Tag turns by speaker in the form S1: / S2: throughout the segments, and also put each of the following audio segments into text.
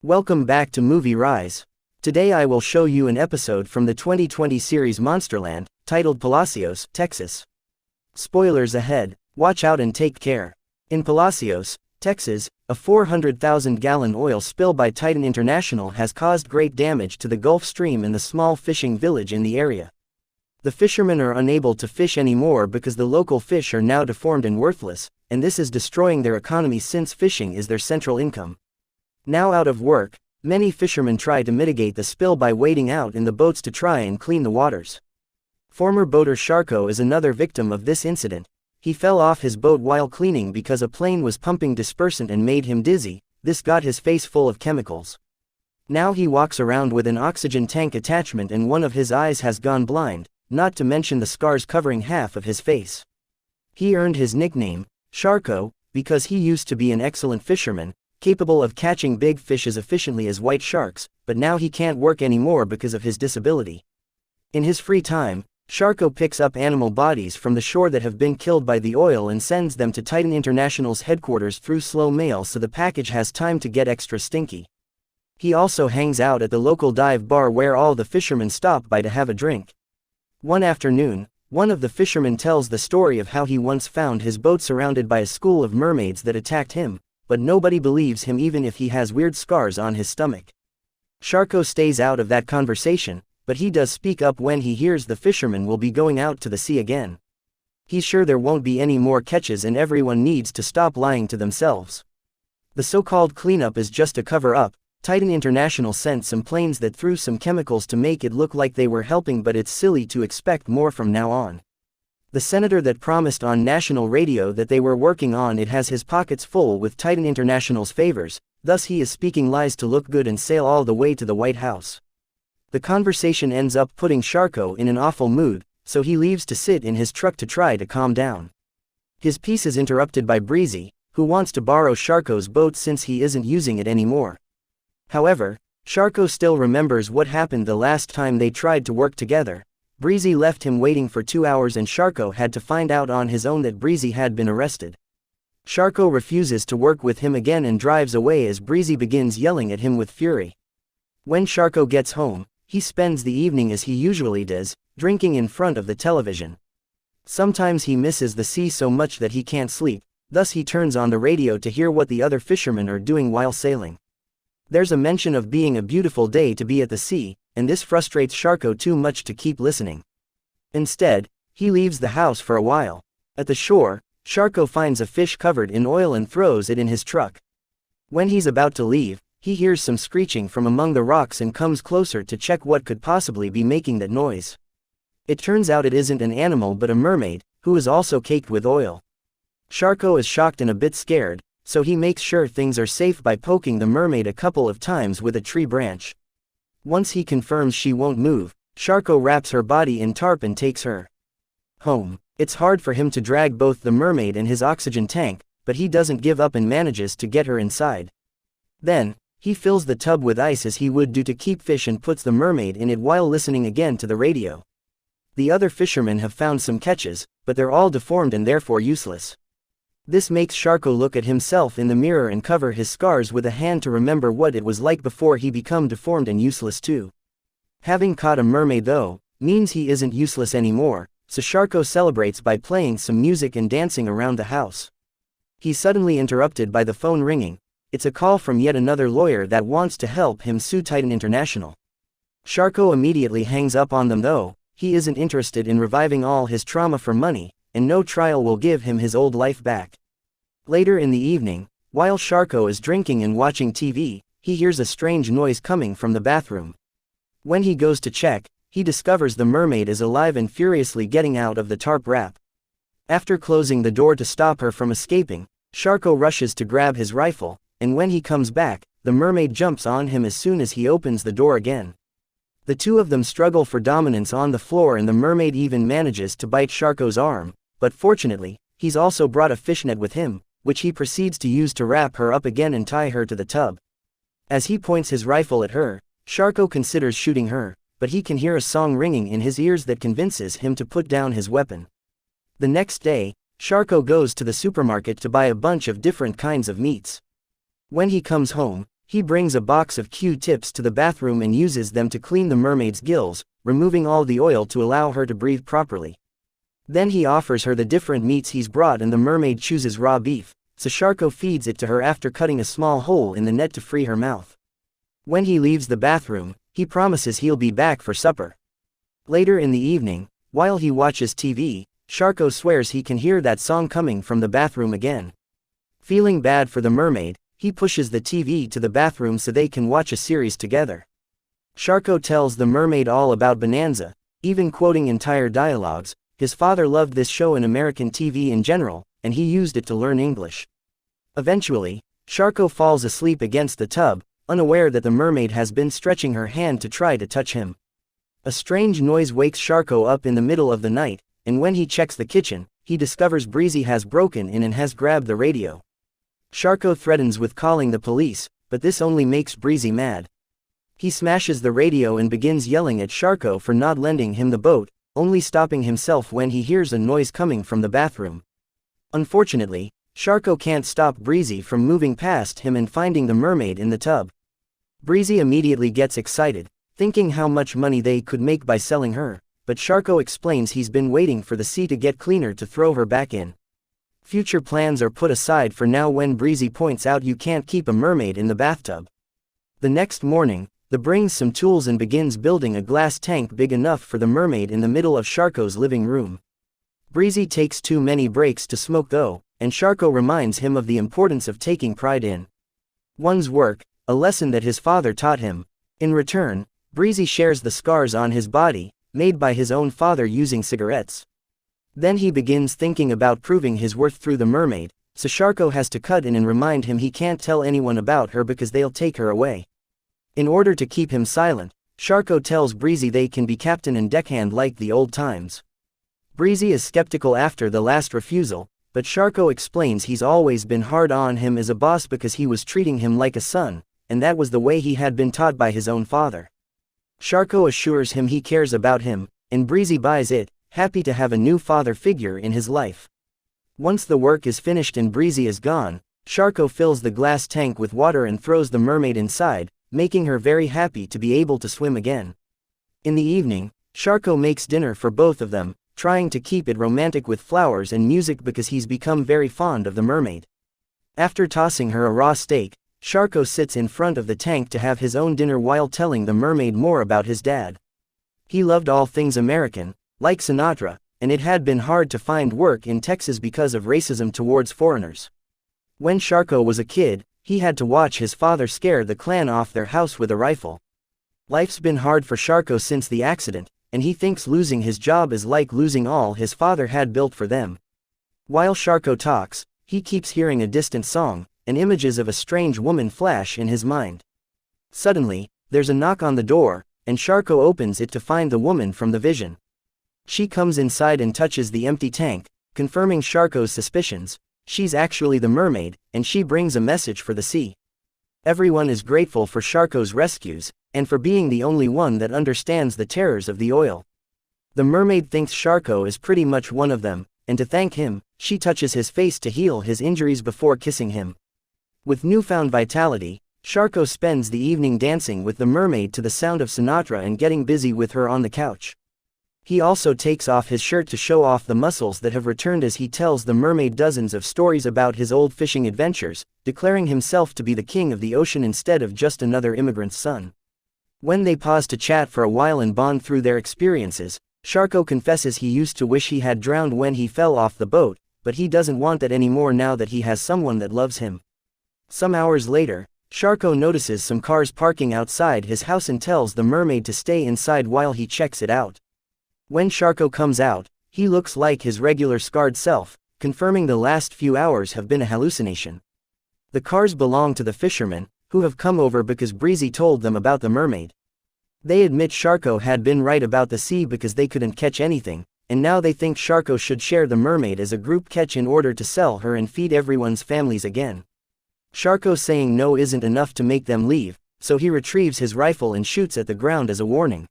S1: Welcome back to Movie Rise. Today I will show you an episode from the 2020 series Monsterland, titled Palacios, Texas. Spoilers ahead, watch out and take care. In Palacios, Texas, a 400,000-gallon oil spill by Titan International has caused great damage to the Gulf Stream and the small fishing village in the area. The fishermen are unable to fish anymore because the local fish are now deformed and worthless, and this is destroying their economy since fishing is their central income. Now out of work, many fishermen try to mitigate the spill by wading out in the boats to try and clean the waters. Former boater Sharko is another victim of this incident. He fell off his boat while cleaning because a plane was pumping dispersant and made him dizzy. This got his face full of chemicals. Now he walks around with an oxygen tank attachment and one of his eyes has gone blind, not to mention the scars covering half of his face. He earned his nickname, Sharko, because he used to be an excellent fisherman, capable of catching big fish as efficiently as white sharks, but now he can't work anymore because of his disability. In his free time, Sharko picks up animal bodies from the shore that have been killed by the oil and sends them to Titan International's headquarters through slow mail so the package has time to get extra stinky. He also hangs out at the local dive bar where all the fishermen stop by to have a drink. One afternoon, one of the fishermen tells the story of how he once found his boat surrounded by a school of mermaids that attacked him, but nobody believes him even if he has weird scars on his stomach. Sharko stays out of that conversation, but he does speak up when he hears the fishermen will be going out to the sea again. He's sure there won't be any more catches and everyone needs to stop lying to themselves. The so-called cleanup is just a cover-up. Titan International sent some planes that threw some chemicals to make it look like they were helping, but it's silly to expect more from now on. The senator that promised on national radio that they were working on it has his pockets full with Titan International's favors, thus he is speaking lies to look good and sail all the way to the White House. The conversation ends up putting Sharko in an awful mood, so he leaves to sit in his truck to try to calm down. His peace is interrupted by Breezy, who wants to borrow Sharko's boat since he isn't using it anymore. However, Sharko still remembers what happened the last time they tried to work together. Breezy left him waiting for 2 hours and Sharko had to find out on his own that Breezy had been arrested. Sharko refuses to work with him again and drives away as Breezy begins yelling at him with fury. When Sharko gets home, he spends the evening as he usually does, drinking in front of the television. Sometimes he misses the sea so much that he can't sleep, thus he turns on the radio to hear what the other fishermen are doing while sailing. There's a mention of being a beautiful day to be at the sea, and this frustrates Sharko too much to keep listening. Instead, he leaves the house for a while. At the shore, Sharko finds a fish covered in oil and throws it in his truck. When he's about to leave, he hears some screeching from among the rocks and comes closer to check what could possibly be making that noise. It turns out it isn't an animal but a mermaid, who is also caked with oil. Sharko is shocked and a bit scared, so he makes sure things are safe by poking the mermaid a couple of times with a tree branch. Once he confirms she won't move, Sharko wraps her body in tarp and takes her home. It's hard for him to drag both the mermaid and his oxygen tank, but he doesn't give up and manages to get her inside. Then, he fills the tub with ice as he would do to keep fish and puts the mermaid in it while listening again to the radio. The other fishermen have found some catches, but they're all deformed and therefore useless. This makes Sharko look at himself in the mirror and cover his scars with a hand to remember what it was like before he became deformed and useless too. Having caught a mermaid though, means he isn't useless anymore, so Sharko celebrates by playing some music and dancing around the house. He's suddenly interrupted by the phone ringing. It's a call from yet another lawyer that wants to help him sue Titan International. Sharko immediately hangs up on them though. He isn't interested in reviving all his trauma for money, and no trial will give him his old life back. Later in the evening, while Sharko is drinking and watching TV, he hears a strange noise coming from the bathroom. When he goes to check, he discovers the mermaid is alive and furiously getting out of the tarp wrap. After closing the door to stop her from escaping, Sharko rushes to grab his rifle, and when he comes back, the mermaid jumps on him as soon as he opens the door again. The two of them struggle for dominance on the floor and the mermaid even manages to bite Sharko's arm, but fortunately, he's also brought a fishnet with him, which he proceeds to use to wrap her up again and tie her to the tub. As he points his rifle at her, Sharko considers shooting her, but he can hear a song ringing in his ears that convinces him to put down his weapon. The next day, Sharko goes to the supermarket to buy a bunch of different kinds of meats. When he comes home, He brings a box of Q-tips to the bathroom and uses them to clean the mermaid's gills, removing all the oil to allow her to breathe properly. Then he offers her the different meats he's brought and the mermaid chooses raw beef, so Sharko feeds it to her after cutting a small hole in the net to free her mouth. When he leaves the bathroom, he promises he'll be back for supper. Later in the evening, while he watches TV, Sharko swears he can hear that song coming from the bathroom again. Feeling bad for the mermaid, he pushes the TV to the bathroom so they can watch a series together. Sharko tells the mermaid all about Bonanza, even quoting entire dialogues. His father loved this show and American TV in general, and he used it to learn English. Eventually, Sharko falls asleep against the tub, unaware that the mermaid has been stretching her hand to try to touch him. A strange noise wakes Sharko up in the middle of the night, and when he checks the kitchen, he discovers Breezy has broken in and has grabbed the radio. Sharko threatens with calling the police, but this only makes Breezy mad. He smashes the radio and begins yelling at Sharko for not lending him the boat, only stopping himself when he hears a noise coming from the bathroom. Unfortunately, Sharko can't stop Breezy from moving past him and finding the mermaid in the tub. Breezy immediately gets excited, thinking how much money they could make by selling her, but Sharko explains he's been waiting for the sea to get cleaner to throw her back in. Future plans are put aside for now when Breezy points out you can't keep a mermaid in the bathtub. The next morning, the brings some tools and begins building a glass tank big enough for the mermaid in the middle of Sharko's living room. Breezy takes too many breaks to smoke though, and Sharko reminds him of the importance of taking pride in one's work, a lesson that his father taught him. In return, Breezy shares the scars on his body, made by his own father using cigarettes. Then he begins thinking about proving his worth through the mermaid, so Sharko has to cut in and remind him he can't tell anyone about her because they'll take her away. In order to keep him silent, Sharko tells Breezy they can be captain and deckhand like the old times. Breezy is skeptical after the last refusal, but Sharko explains he's always been hard on him as a boss because he was treating him like a son, and that was the way he had been taught by his own father. Sharko assures him he cares about him, and Breezy buys it, happy to have a new father figure in his life. Once the work is finished and Breezy is gone, Sharko fills the glass tank with water and throws the mermaid inside, making her very happy to be able to swim again. In the evening, Sharko makes dinner for both of them, trying to keep it romantic with flowers and music because he's become very fond of the mermaid. After tossing her a raw steak, Sharko sits in front of the tank to have his own dinner while telling the mermaid more about his dad. He loved all things American, like Sinatra, and it had been hard to find work in Texas because of racism towards foreigners. When Sharko was a kid, he had to watch his father scare the Klan off their house with a rifle. Life's been hard for Sharko since the accident, and he thinks losing his job is like losing all his father had built for them. While Sharko talks, he keeps hearing a distant song, and images of a strange woman flash in his mind. Suddenly, there's a knock on the door, and Sharko opens it to find the woman from the vision. She comes inside and touches the empty tank, confirming Sharko's suspicions. She's actually the mermaid, and she brings a message for the sea. Everyone is grateful for Sharko's rescues, and for being the only one that understands the terrors of the oil. The mermaid thinks Sharko is pretty much one of them, and to thank him, she touches his face to heal his injuries before kissing him. With newfound vitality, Sharko spends the evening dancing with the mermaid to the sound of Sinatra and getting busy with her on the couch. He also takes off his shirt to show off the muscles that have returned as he tells the mermaid dozens of stories about his old fishing adventures, declaring himself to be the king of the ocean instead of just another immigrant's son. When they pause to chat for a while and bond through their experiences, Sharko confesses he used to wish he had drowned when he fell off the boat, but he doesn't want that anymore now that he has someone that loves him. Some hours later, Sharko notices some cars parking outside his house and tells the mermaid to stay inside while he checks it out. When Sharko comes out, he looks like his regular scarred self, confirming the last few hours have been a hallucination. The cars belong to the fishermen, who have come over because Breezy told them about the mermaid. They admit Sharko had been right about the sea because they couldn't catch anything, and now they think Sharko should share the mermaid as a group catch in order to sell her and feed everyone's families again. Sharko saying no isn't enough to make them leave, so he retrieves his rifle and shoots at the ground as a warning.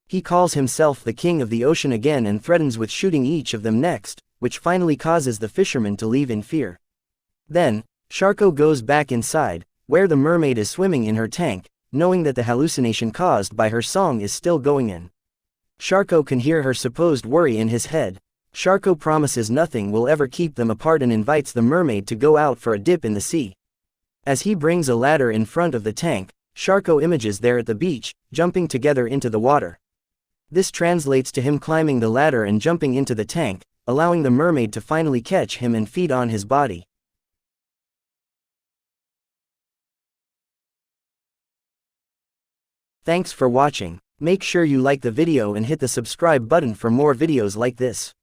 S1: He calls himself the king of the ocean again and threatens with shooting each of them next, which finally causes the fishermen to leave in fear. Then, Sharko goes back inside, where the mermaid is swimming in her tank, knowing that the hallucination caused by her song is still going in. Sharko can hear her supposed worry in his head. Sharko promises nothing will ever keep them apart and invites the mermaid to go out for a dip in the sea. As he brings a ladder in front of the tank, Sharko images there at the beach, jumping together into the water. This translates to him climbing the ladder and jumping into the tank, allowing the mermaid to finally catch him and feed on his body. Thanks for watching. Make sure you like the video and hit the subscribe button for more videos like this.